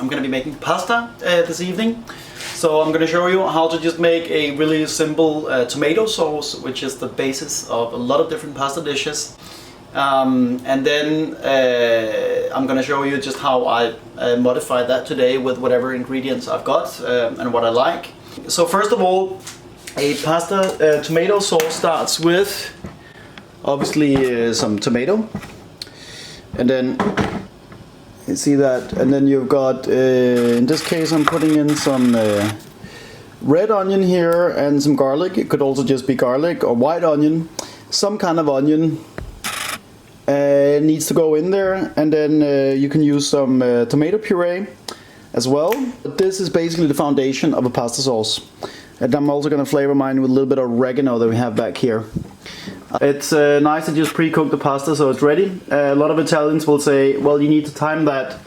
I'm going to be making pasta this evening. So I'm going to show you how to just make a really simple tomato sauce, which is the basis of a lot of different pasta dishes. And then I'm going to show you just how I modify that today with whatever ingredients I've got and what I like. So first of all, a pasta tomato sauce starts with obviously some tomato, and then you see that, and then you've got in this case I'm putting in some red onion here and some garlic. It could also just be garlic or white onion, some kind of onion needs to go in there, and then you can use some tomato puree as well. This is basically the foundation of a pasta sauce, and I'm also going to flavor mine with a little bit of oregano that we have back here. It's nice to just pre-cook the pasta so it's ready. A lot of Italians will say, well, you need to time that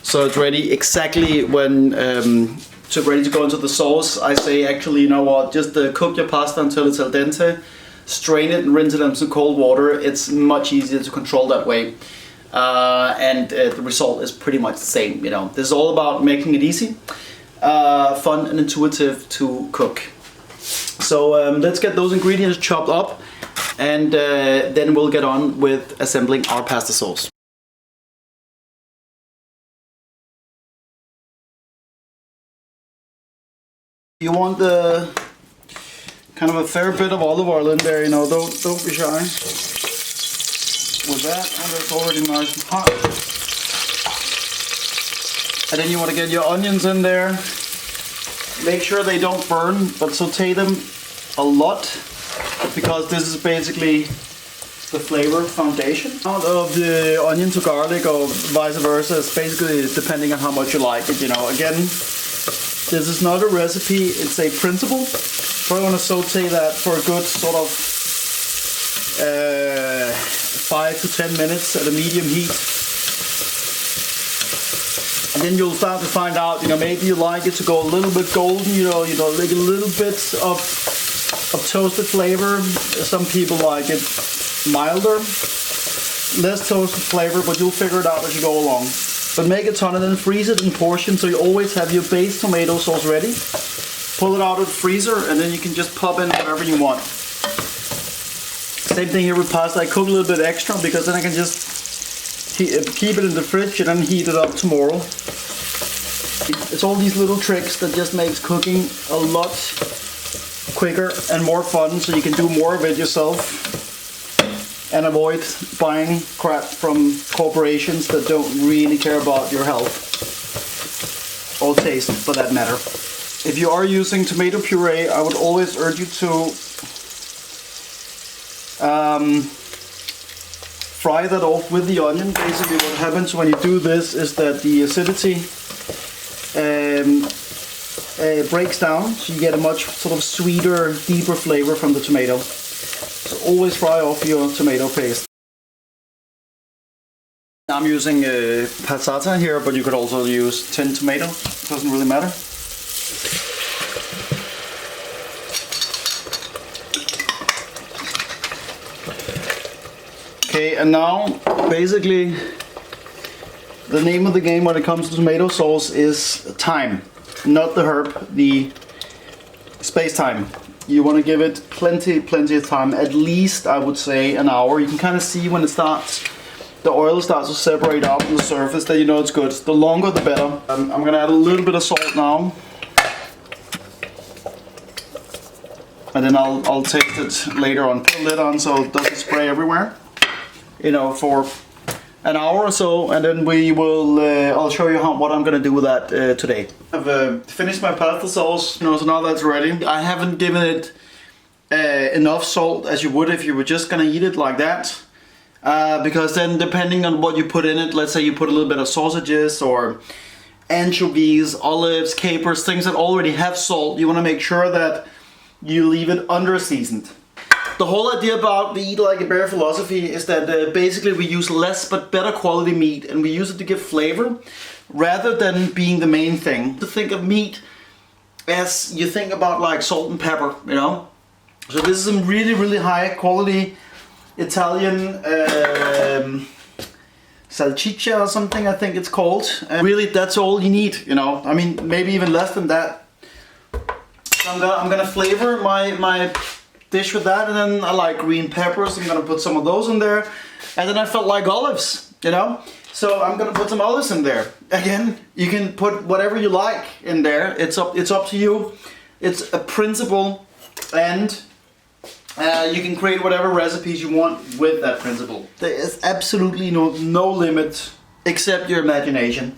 so it's ready exactly when ready to go into the sauce. I say, actually, you know what, just cook your pasta until it's al dente, strain it and rinse it in some cold water. It's much easier to control that way, and the result is pretty much the same. You know, this is all about making it easy, fun and intuitive to cook. So let's get those ingredients chopped up, and then we'll get on with assembling our pasta sauce. You want the kind of a fair bit of olive oil in there, you know, don't be shy with that, and it's already nice and hot. And then you want to get your onions in there. Make sure they don't burn, but saute them a lot, because this is basically the flavor foundation. Out of the onion to garlic or vice versa, it's basically depending on how much you like it, you know. Again, this is not a recipe, it's a principle. So I want to saute that for a good sort of 5 to 10 minutes at a medium heat. And then you'll start to find out, you know, maybe you like it to go a little bit golden, you know, like a little bit of toasted flavor. Some people like it milder, less toasted flavor, but you'll figure it out as you go along. But make a ton and then freeze it in portions, so you always have your base tomato sauce ready. Pull it out of the freezer, and then you can just pop in whatever you want. Same thing here with pasta. I cook a little bit extra because then I can just keep it in the fridge and then heat it up tomorrow. It's all these little tricks that just makes cooking a lot quicker and more fun, so you can do more of it yourself and avoid buying crap from corporations that don't really care about your health or taste, for that matter. If you are using tomato puree, I would always urge you to fry that off with the onion. Basically what happens when you do this is that the acidity breaks down, so you get a much sort of sweeter, deeper flavor from the tomato. So always fry off your tomato paste. I'm using passata here, but you could also use tinned tomato, it doesn't really matter. Okay, and now basically the name of the game when it comes to tomato sauce is time, not the herb, the space time. You want to give it plenty of time, at least I would say an hour. You can kind of see when it starts, the oil starts to separate out from the surface, that you know it's good. The longer the better. I'm going to add a little bit of salt now, and then I'll taste it later on. Put the lid on so it doesn't spray everywhere, you know, for an hour or so, and then we will I'll show you what I'm gonna do with that today. I've finished my pasta sauce, you know, so now that's ready. I haven't given it enough salt as you would if you were just gonna eat it like that, because then depending on what you put in it, let's say you put a little bit of sausages or anchovies, olives, capers, things that already have salt, you want to make sure that you leave it under seasoned. The whole idea about the eat like a bear philosophy is that basically we use less but better quality meat, and we use it to give flavor rather than being the main thing. To think of meat as you think about like salt and pepper, you know. So this is some really high quality Italian salchicha or something, I think it's called. And really, that's all you need, you know. I mean, maybe even less than that. So I'm gonna flavor my dish with that, and then I like green peppers. I'm gonna put some of those in there, and then I felt like olives, you know. So I'm gonna put some olives in there. Again, you can put whatever you like in there. It's up to you. It's a principle, and you can create whatever recipes you want with that principle. There is absolutely no limit except your imagination.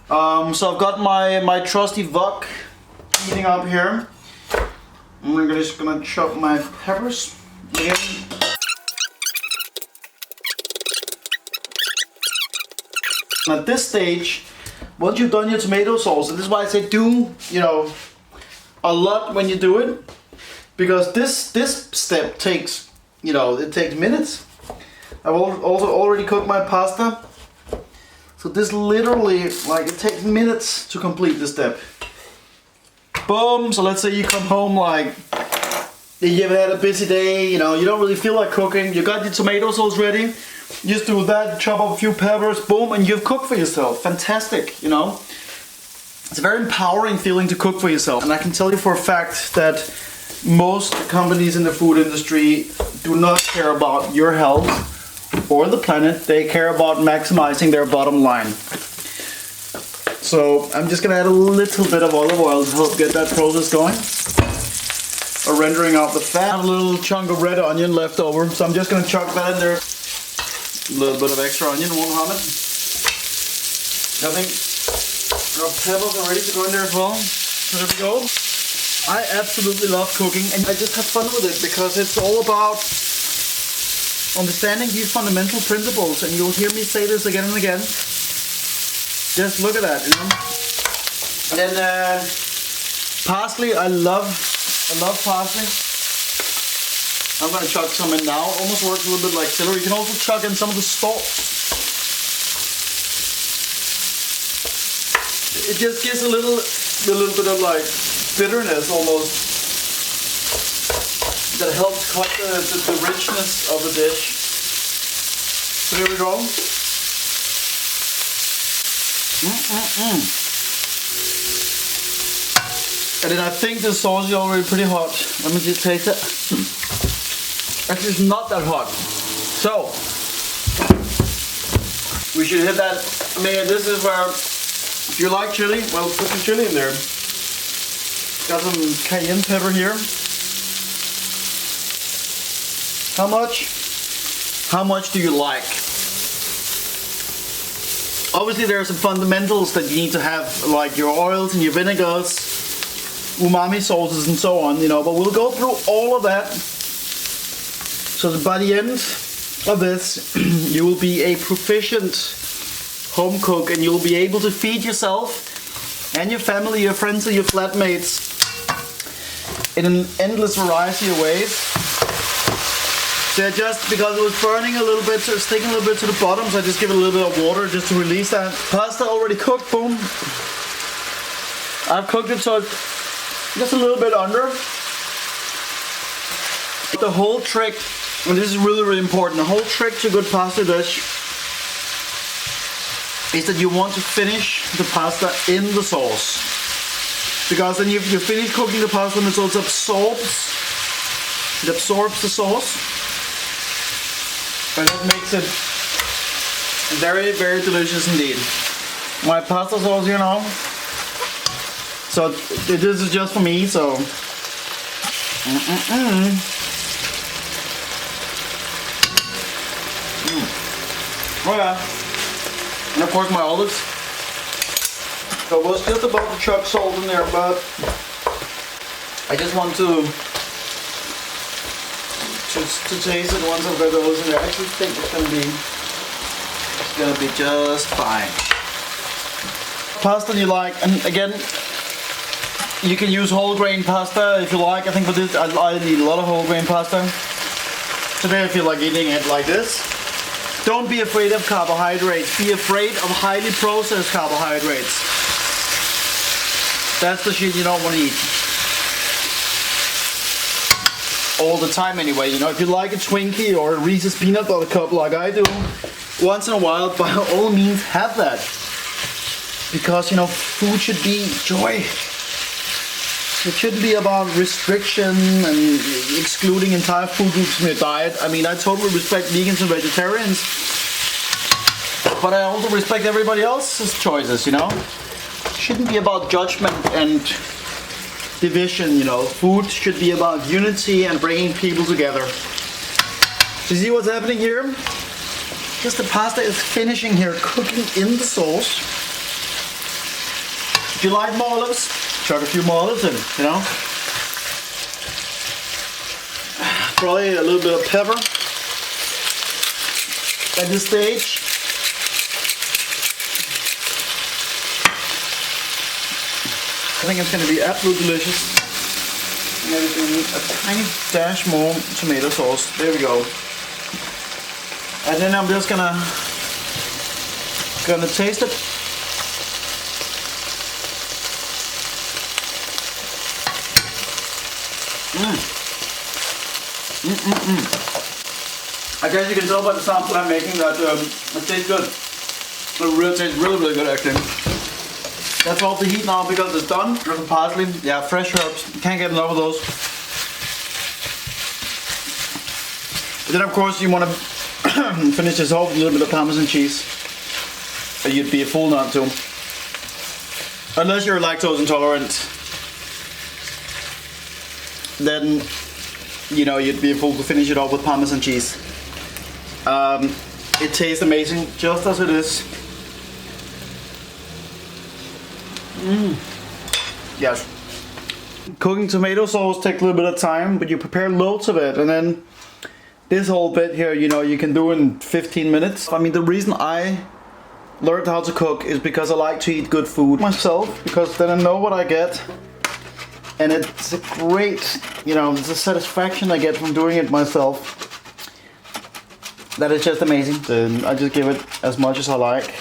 So I've got my trusty wok heating up here. I'm just gonna chop my peppers again. At this stage, once you've done your tomato sauce, and this is why I say do, you know, a lot when you do it, because this step takes, you know, it takes minutes. I've also already cooked my pasta, so this literally, like, it takes minutes to complete this step. Boom. So let's say you come home, like, you've had a busy day, you know, you don't really feel like cooking, you got your tomato sauce ready, just do that, chop up a few peppers, boom, and you've cooked for yourself. Fantastic, you know. It's a very empowering feeling to cook for yourself. And I can tell you for a fact that most companies in the food industry do not care about your health or the planet. They care about maximizing their bottom line. So I'm just gonna add a little bit of olive oil to help get that process going. Or rendering out the fat. A little chunk of red onion left over, so I'm just gonna chuck that in there. A little bit of extra onion won't harm it. I think our peppers are ready to go in there as well. So there we go. I absolutely love cooking, and I just have fun with it because it's all about understanding these fundamental principles, and you'll hear me say this again and again. Just look at that, you know. And then parsley, I love parsley. I'm gonna chuck some in now. Almost works a little bit like celery. You can also chuck in some of the stalks. It just gives a little bit of like bitterness almost. That helps cut the richness of the dish. So here we go. And then I think the sauce is already pretty hot. Let me just taste it. Actually, it's not that hot. So, we should hit that. I mean, this is where, if you like chili, well, put some chili in there. Got some cayenne pepper here. How much? How much do you like? Obviously, there are some fundamentals that you need to have, like your oils and your vinegars, umami sauces and so on, you know, but we'll go through all of that. So that by the end of this, you will be a proficient home cook, and you'll be able to feed yourself and your family, your friends and your flatmates in an endless variety of ways. So just because it was burning a little bit, so it's sticking a little bit to the bottom, so I just give it a little bit of water just to release that. Pasta already cooked, boom. I've cooked it so it's just a little bit under. The whole trick, and this is really, really important, the whole trick to a good pasta dish is that you want to finish the pasta in the sauce. Because then you finish cooking the pasta and the sauce absorbs the sauce. And that makes it very, very delicious indeed. My pasta sauce, you know. So this is just for me, so. Oh yeah. And of course my olives. So I was just about to chuck salt in there, but I just want to taste it once I've got those in there. I actually think it's gonna be just fine. Pasta you like, and again, you can use whole grain pasta if you like. I think for this, I need a lot of whole grain pasta. Today I feel like eating it like this. Don't be afraid of carbohydrates. Be afraid of highly processed carbohydrates. That's the shit you don't want to eat. All the time anyway, you know. If you like a Twinkie or a Reese's Peanut Butter Cup like I do, once in a while, by all means, have that. Because, you know, food should be joy. It shouldn't be about restriction and excluding entire food groups from your diet. I mean, I totally respect vegans and vegetarians, but I also respect everybody else's choices, you know? It shouldn't be about judgment and division, you know? Food should be about unity and bringing people together. So you see what's happening here? Just the pasta is finishing here, cooking in the sauce. If you like more olives, chuck a few more olives in, you know? Probably a little bit of pepper at this stage. I think it's going to be absolutely delicious. Maybe we need a tiny dash more tomato sauce. There we go. And then I'm just gonna taste it. I guess you can tell by the sample I'm making that it tastes good. It really tastes really good actually. That's off the heat now because it's done. There's some parsley, yeah, fresh herbs. Can't get enough of those. But then of course you want to finish this off with a little bit of Parmesan cheese. But you'd be a fool not to. Unless you're lactose intolerant. Then, you know, you'd be a fool to finish it off with Parmesan cheese. It tastes amazing, just as it is. Yes. Cooking tomato sauce takes a little bit of time, but you prepare loads of it, and then this whole bit here, you know, you can do in 15 minutes. I mean, the reason I learned how to cook is because I like to eat good food myself, because then I know what I get. And it's a great, you know, it's a satisfaction I get from doing it myself. That is just amazing. Then I just give it as much as I like.